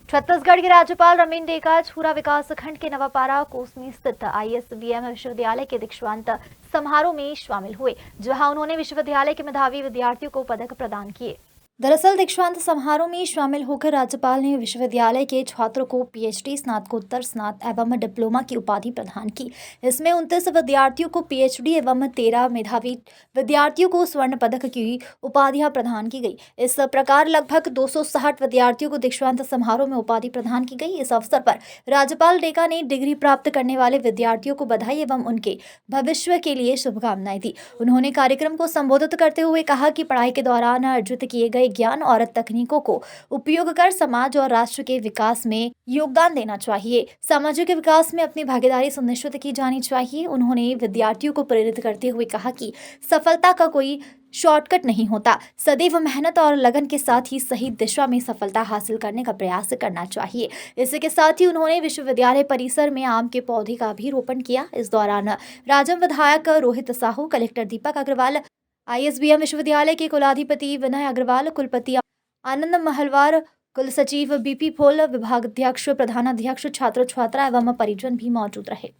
छत्तीसगढ़ के राज्यपाल रमीन डेका छूरा विकास खंड के नवापारा कोसमी स्थित ISBM विश्वविद्यालय के दीक्षांत समारोह में शामिल हुए, जहां उन्होंने विश्वविद्यालय के मेधावी विद्यार्थियों को पदक प्रदान किए। दरअसल दीक्षांत समारोह में शामिल होकर राज्यपाल ने विश्वविद्यालय के छात्रों को PhD, स्नातकोत्तर, स्नातक एवं डिप्लोमा की उपाधि प्रदान की। इसमें 29 विद्यार्थियों को PhD एवं 13 मेधावी विद्यार्थियों को स्वर्ण पदक की उपाधियां प्रदान की गई। इस प्रकार लगभग 260 विद्यार्थियों को दीक्षांत समारोह में उपाधि प्रदान की गई। इस अवसर पर राज्यपाल डेका ने डिग्री प्राप्त करने वाले विद्यार्थियों को बधाई एवं उनके भविष्य के लिए शुभकामनाएं दी। उन्होंने कार्यक्रम को संबोधित करते हुए कहा कि पढ़ाई के दौरान अर्जित किए गए ज्ञान और तकनीकों को उपयोग कर समाज और राष्ट्र के विकास में योगदान देना चाहिए। सामाजिक विकास में अपनी भागीदारी सुनिश्चित की जानी चाहिए। उन्होंने विद्यार्थियों को प्रेरित करते हुए कहा कि सफलता का कोई शॉर्टकट नहीं होता, सदैव मेहनत और लगन के साथ ही सही दिशा में सफलता हासिल करने का प्रयास करना चाहिए। इसी के साथ ही उन्होंने विश्वविद्यालय परिसर में आम के पौधे का भी रोपण किया। इस दौरान राजम विधायक रोहित साहू, कलेक्टर दीपक अग्रवाल, ISBM विश्वविद्यालय के कुलाधिपति विनय अग्रवाल, कुलपति आनंद महलवार, कुल सचिव BP फोल, विभागाध्यक्ष, प्रधानाध्यक्ष, छात्र छात्रा एवं परिजन भी मौजूद रहे।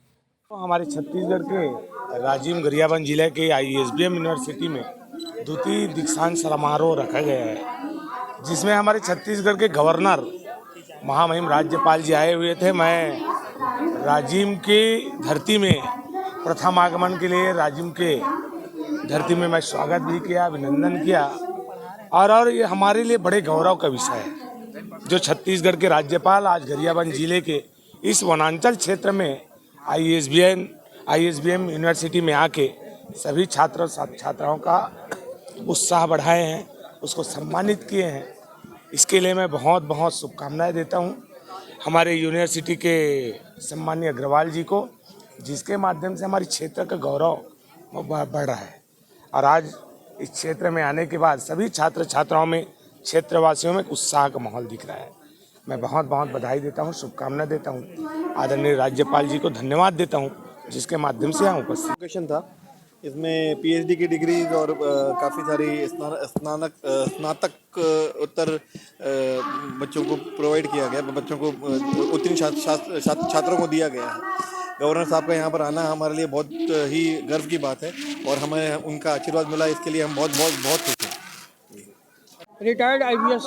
हमारे छत्तीसगढ़ के राजीव गरियाबंद जिले के ISBM यूनिवर्सिटी में द्वितीय दीक्षांत समारोह रखा गया है, जिसमें हमारे छत्तीसगढ़ के गवर्नर महामहिम राज्यपाल जी आए हुए थे। मैं राजीव की धरती में प्रथम आगमन के लिए राजीव के धरती में मैं स्वागत भी किया, अभिनंदन किया और ये हमारे लिए बड़े गौरव का विषय है जो छत्तीसगढ़ के राज्यपाल आज गरियाबंद जिले के इस वनांचल क्षेत्र में ISBM यूनिवर्सिटी में आके सभी छात्र छात्राओं का उत्साह बढ़ाए हैं, उसको सम्मानित किए हैं। इसके लिए मैं बहुत बहुत शुभकामनाएं देता हूं हमारे यूनिवर्सिटी के सम्मानीय अग्रवाल जी को, जिसके माध्यम से हमारे क्षेत्र का गौरव बढ़ रहा है। और आज इस क्षेत्र में आने के बाद सभी छात्र छात्राओं में, क्षेत्रवासियों में उत्साह का माहौल दिख रहा है। मैं बहुत बहुत बधाई देता हूं, शुभकामना देता हूं, आदरणीय राज्यपाल जी को धन्यवाद देता हूं, जिसके माध्यम से यहाँ उपस्थित था। इसमें PhD की डिग्रीज और काफ़ी सारी स्नातक उत्तर बच्चों को प्रोवाइड किया गया, बच्चों को उत्तीर्ण छात्रों को दिया गया है। गवर्नर साहब का यहाँ पर आना हमारे लिए बहुत ही गर्व की बात है और हमें उनका आशीर्वाद मिला, इसके लिए हम बहुत खुश हैं। रिटायर्ड IPS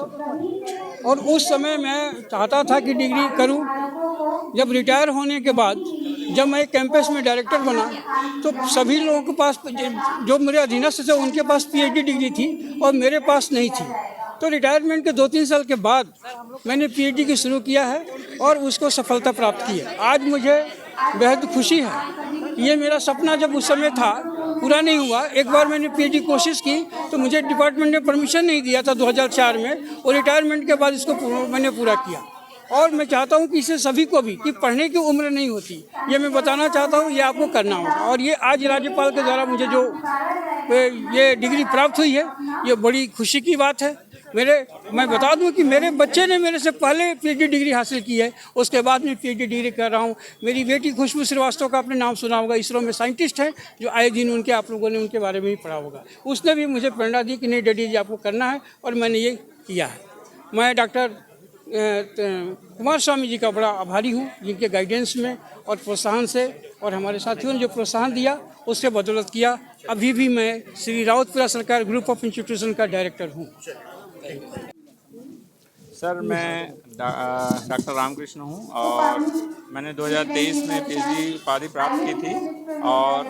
और उस समय मैं चाहता था कि डिग्री करूं। जब रिटायर होने के बाद जब मैं कैंपस में डायरेक्टर बना तो सभी लोगों के पास, जो मेरे अधीनस्थ थे, उनके पास PhD डिग्री थी और मेरे पास नहीं थी। तो रिटायरमेंट के 2-3 साल के बाद मैंने PhD की शुरू किया है और उसको सफलता प्राप्त की है। आज मुझे बेहद खुशी है। ये मेरा सपना जब उस समय था पूरा नहीं हुआ। एक बार मैंने PhD कोशिश की तो मुझे डिपार्टमेंट ने परमिशन नहीं दिया था 2004 में, और रिटायरमेंट के बाद इसको मैंने पूरा किया। और मैं चाहता हूँ कि इसे सभी को भी, कि पढ़ने की उम्र नहीं होती, ये मैं बताना चाहता हूँ, ये आपको करना होगा। और ये आज राज्यपाल के द्वारा मुझे जो ये डिग्री प्राप्त हुई है, ये बड़ी खुशी की बात है। मैं बता दूं कि मेरे बच्चे ने मेरे से पहले PhD डिग्री हासिल की है, उसके बाद मैं PhD डिग्री कर रहा हूं। मेरी बेटी खुशबू श्रीवास्तव का आपने नाम सुना होगा, इसरो में साइंटिस्ट है, जो आए दिन उनके आप लोगों ने उनके बारे में ही पढ़ा होगा। उसने भी मुझे प्रेरणा दी कि नहीं डैडी जी आपको करना है, और मैंने ये किया है। मैं डॉक्टर कुमार स्वामी जी का बड़ा आभारी हूँ, जिनके गाइडेंस में और प्रोत्साहन से, और हमारे साथियों ने जो प्रोत्साहन दिया उससे बदौलत किया अभी भी मैं श्री रावतपुरा सरकार ग्रुप ऑफ इंस्टीट्यूशन का डायरेक्टर हूँ। सर, मैं डॉक्टर रामकृष्ण हूँ और मैंने 2023 में PhD उपाधि प्राप्त की थी, और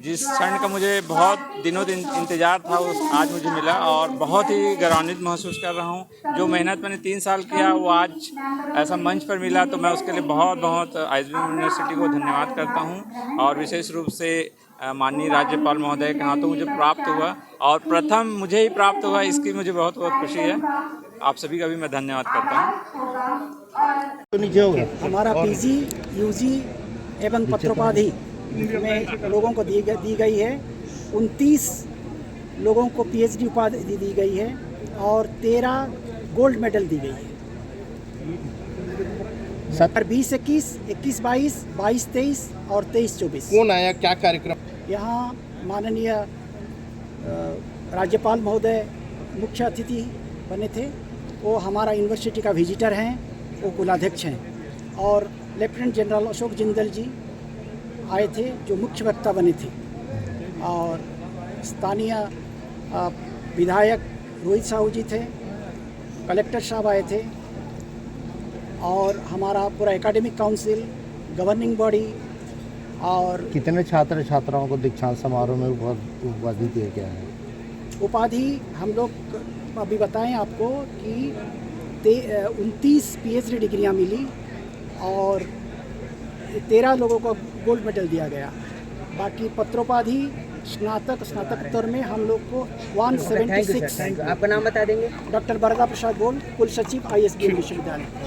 जिस क्षण का मुझे बहुत दिनों दिन इंतज़ार था वो आज मुझे मिला, और बहुत ही गौरवान्वित महसूस कर रहा हूँ। जो मेहनत मैंने 3 साल किया वो आज ऐसा मंच पर मिला, तो मैं उसके लिए बहुत ISBM यूनिवर्सिटी को धन्यवाद करता हूँ। और विशेष रूप से माननीय राज्यपाल महोदय के हाथों मुझे प्राप्त हुआ, और प्रथम मुझे ही प्राप्त हुआ, इसकी मुझे बहुत बहुत खुशी है। आप सभी का भी मैं धन्यवाद करता हूँ। हमारा PG, UG एवं पत्रोपाधि में लोगों को दी गई है। 29 लोगों को PhD उपाधि दी गई है और 13 गोल्ड मेडल दी गई है। 20-21, 21-22, 22-23 और 23-24। कौन आया, क्या कार्यक्रम? यहाँ माननीय राज्यपाल महोदय मुख्य अतिथि बने थे। वो हमारा यूनिवर्सिटी का विजिटर हैं वो कुलाध्यक्ष हैं, और लेफ्टिनेंट जनरल अशोक जिंदल जी आए थे जो मुख्य वक्ता बने थे, और स्थानीय विधायक रोहित साहू जी थे, कलेक्टर साहब आए थे, और हमारा पूरा एकेडमिक काउंसिल, गवर्निंग बॉडी, और कितने छात्र छात्राओं को दीक्षांत समारोह में उपाधि दिया गया है? उपाधि हम लोग अभी बताएं आपको कि 29 PhD डिग्रियां मिली और 13 लोगों को गोल्ड मेडल दिया गया। बाकी पत्रोपाधि स्नातकोत्तर में हम लोग को 176। आपका नाम बता देंगे? डॉक्टर बरदा प्रसाद गोल, कुल सचिव ISBM विश्वविद्यालय।